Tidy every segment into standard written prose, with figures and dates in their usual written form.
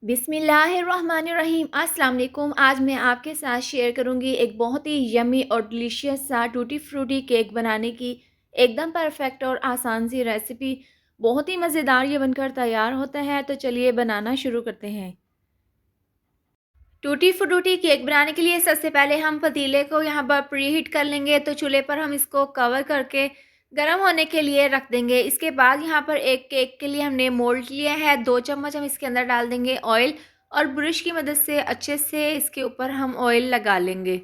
बिस्मिल्लाहिर्रहमानिर्रहीम। अस्सलाम वालेकुम। आज मैं आपके साथ शेयर करूंगी एक बहुत ही यम्मी और डिलीशियस सा टूटी फ्रूटी केक बनाने की एकदम परफेक्ट और आसान सी रेसिपी। बहुत ही मज़ेदार ये बनकर तैयार होता है। तो चलिए बनाना शुरू करते हैं। टूटी फ्रूटी केक बनाने के लिए सबसे पहले हम पतीले को यहाँ पर प्री हीट कर लेंगे। तो चूल्हे पर हम इसको कवर करके गर्म होने के लिए रख देंगे। इसके बाद यहाँ पर एक केक के लिए हमने मोल्ड लिया है। 2 चम्मच हम इसके अंदर डाल देंगे ऑयल और ब्रश की मदद से अच्छे से इसके ऊपर हम ऑयल लगा लेंगे।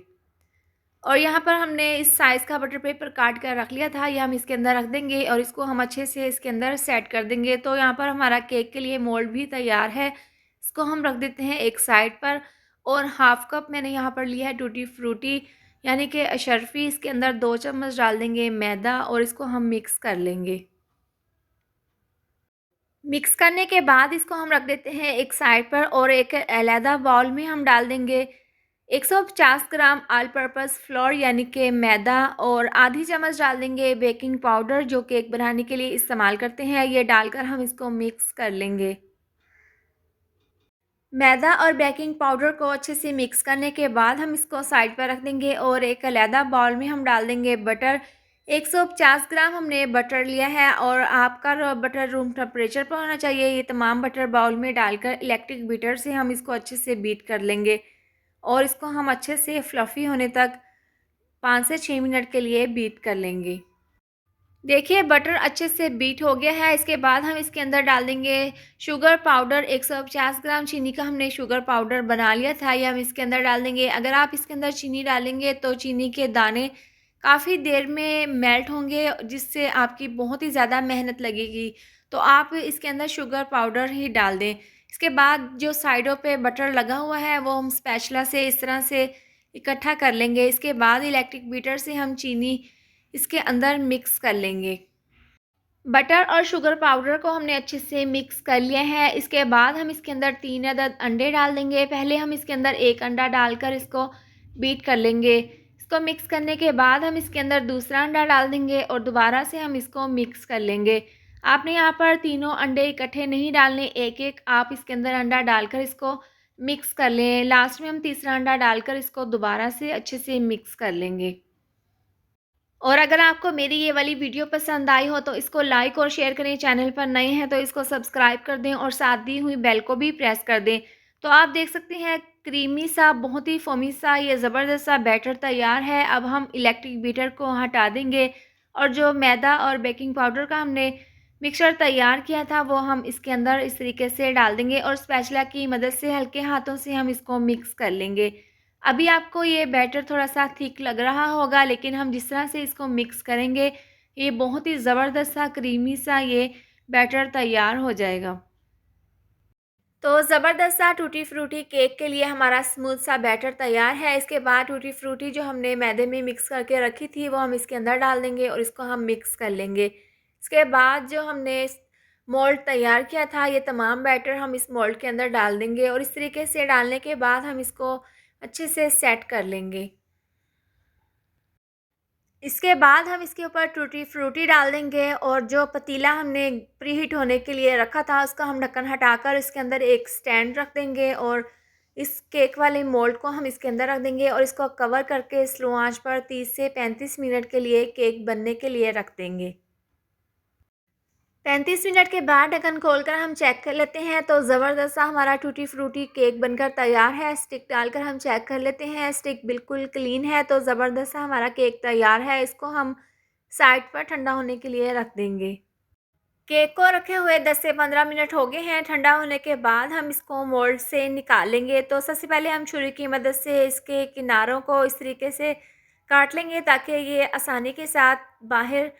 और यहाँ पर हमने इस साइज़ का बटर पेपर काट कर रख लिया था, ये हम इसके अंदर रख देंगे और इसको हम अच्छे से इसके अंदर सेट कर देंगे। तो यहाँ पर हमारा केक के लिए मोल्ड भी तैयार है। इसको हम रख देते हैं एक साइड पर। और हाफ़ कप मैंने यहाँ पर लिया है टूटी फ्रूटी यानी कि अशर्फ़ी। इसके अंदर 2 चम्मच डाल देंगे मैदा और इसको हम मिक्स कर लेंगे। मिक्स करने के बाद इसको हम रख देते हैं एक साइड पर और एक अलहदा बाउल में हम डाल देंगे 150 ग्राम ऑल पर्पस फ्लोर यानी कि मैदा और आधी चम्मच डाल देंगे बेकिंग पाउडर जो केक बनाने के लिए इस्तेमाल करते हैं। ये डालकर हम इसको मिक्स कर लेंगे। मैदा और बेकिंग पाउडर को अच्छे से मिक्स करने के बाद हम इसको साइड पर रख देंगे और एक अलहदा बाउल में हम डाल देंगे बटर। 150 ग्राम हमने बटर लिया है और आपका बटर रूम टेम्परेचर पर होना चाहिए। ये तमाम बटर बाउल में डालकर इलेक्ट्रिक बीटर से हम इसको अच्छे से बीट कर लेंगे और इसको हम अच्छे से फ्लफ़ी होने तक 5 से 6 मिनट के लिए बीट कर लेंगे। देखिए बटर अच्छे से बीट हो गया है। इसके बाद हम इसके अंदर डाल देंगे शुगर पाउडर। 150 ग्राम चीनी का हमने शुगर पाउडर बना लिया था, ये हम इसके अंदर डाल देंगे। अगर आप इसके अंदर चीनी डालेंगे तो चीनी के दाने काफ़ी देर में मेल्ट होंगे जिससे आपकी बहुत ही ज़्यादा मेहनत लगेगी। तो आप इसके अंदर शुगर पाउडर ही डाल दें। इसके बाद जो साइडों पे बटर लगा हुआ है वो हम स्पैचुला से इस तरह से इकट्ठा कर लेंगे। इसके बाद इलेक्ट्रिक बीटर से हम चीनी इसके अंदर मिक्स कर लेंगे। बटर और शुगर पाउडर को हमने अच्छे से मिक्स कर लिया है। इसके बाद हम इसके अंदर 3 अदद अंडे डाल देंगे। पहले हम इसके अंदर एक अंडा डालकर इसको बीट कर लेंगे। इसको मिक्स करने के बाद हम इसके अंदर दूसरा अंडा डाल देंगे और दोबारा से हम इसको मिक्स कर लेंगे। आपने यहाँ पर तीनों अंडे इकट्ठे नहीं डालने, एक-एक आप इसके अंदर अंडा डालकर इसको मिक्स कर लें। लास्ट में हम तीसरा अंडा डालकर इसको दोबारा से अच्छे से मिक्स कर लेंगे। और अगर आपको मेरी ये वाली वीडियो पसंद आई हो तो इसको लाइक और शेयर करें। चैनल पर नए हैं तो इसको सब्सक्राइब कर दें और साथ दी हुई बेल को भी प्रेस कर दें। तो आप देख सकते हैं क्रीमी सा बहुत ही फोमी सा ये ज़बरदस्त सा बैटर तैयार है। अब हम इलेक्ट्रिक बीटर को हटा देंगे और जो मैदा और बेकिंग पाउडर का हमने मिक्सचर तैयार किया था वो हम इसके अंदर इस तरीके से डाल देंगे और स्पैचुला की मदद से हल्के हाथों से हम इसको मिक्स कर लेंगे। अभी आपको ये बैटर थोड़ा-सा थिक लग रहा होगा, लेकिन हम जिस तरह से इसको मिक्स करेंगे, ये बहुत ही ज़बरदस्त सा क्रीमी सा ये बैटर तैयार हो जाएगा। तो ज़बरदस्त सा टूटी फ्रूटी केक के लिए हमारा स्मूथ सा बैटर तैयार है। इसके बाद टूटी फ्रूटी जो हमने मैदे में मिक्स करके रखी थी, वो हम इसके अंदर डाल देंगे और इसको हम मिक्स कर लेंगे। इसके बाद जो हमने मोल्ड तैयार किया था, ये तमाम बैटर हम इस मोल्ड के अंदर डाल देंगे और इस तरीके से डालने के बाद हम इसको अच्छे से सेट कर लेंगे। इसके बाद हम इसके ऊपर टूटी फ्रूटी डाल देंगे और जो पतीला हमने प्रीहीट होने के लिए रखा था उसका हम ढक्कन हटाकर इसके अंदर एक स्टैंड रख देंगे और इस केक वाले मोल्ड को हम इसके अंदर रख देंगे और इसको कवर करके स्लो आंच पर 30 से 35 मिनट के लिए केक बनने के लिए रख देंगे। 35 मिनट के बाद ढक्कन खोलकर हम चेक कर लेते हैं तो ज़बरदस्त सा हमारा टूटी फ्रूटी केक बनकर तैयार है। स्टिक डालकर हम चेक कर लेते हैं, स्टिक बिल्कुल क्लीन है। तो ज़बरदस्त सा हमारा केक तैयार है। इसको हम साइड पर ठंडा होने के लिए रख देंगे। केक को रखे हुए 10 से 15 मिनट हो गए हैं। ठंडा होने के बाद हम इसको मोल्ड से निकाल लेंगे। तो सबसे पहले हम छुरी की मदद से इसके किनारों को इस तरीके से काट लेंगे ताकि ये आसानी के साथ बाहर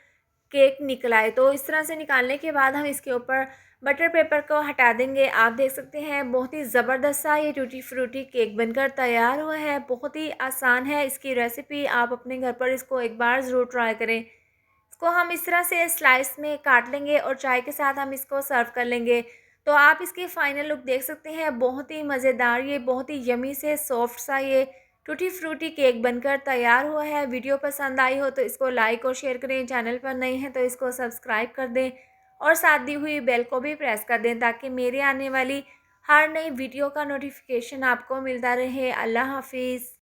केक निकल आए। तो इस तरह से निकालने के बाद हम इसके ऊपर बटर पेपर को हटा देंगे। आप देख सकते हैं बहुत ही ज़बरदस्त सा ये टूटी फ्रूटी केक बनकर तैयार हुआ है। बहुत ही आसान है इसकी रेसिपी, आप अपने घर पर इसको एक बार ज़रूर ट्राई करें। इसको हम इस तरह से स्लाइस में काट लेंगे और चाय के साथ हम इसको सर्व कर लेंगे। तो आप इसकी फ़ाइनल लुक देख सकते हैं, बहुत ही मज़ेदार ये बहुत ही यमी से सॉफ्ट सा ये टूटी फ्रूटी केक बनकर तैयार हुआ है। वीडियो पसंद आई हो तो इसको लाइक और शेयर करें। चैनल पर नए हैं तो इसको सब्सक्राइब कर दें और साथ दी हुई बेल को भी प्रेस कर दें ताकि मेरे आने वाली हर नई वीडियो का नोटिफिकेशन आपको मिलता रहे। अल्लाह हाफिज़।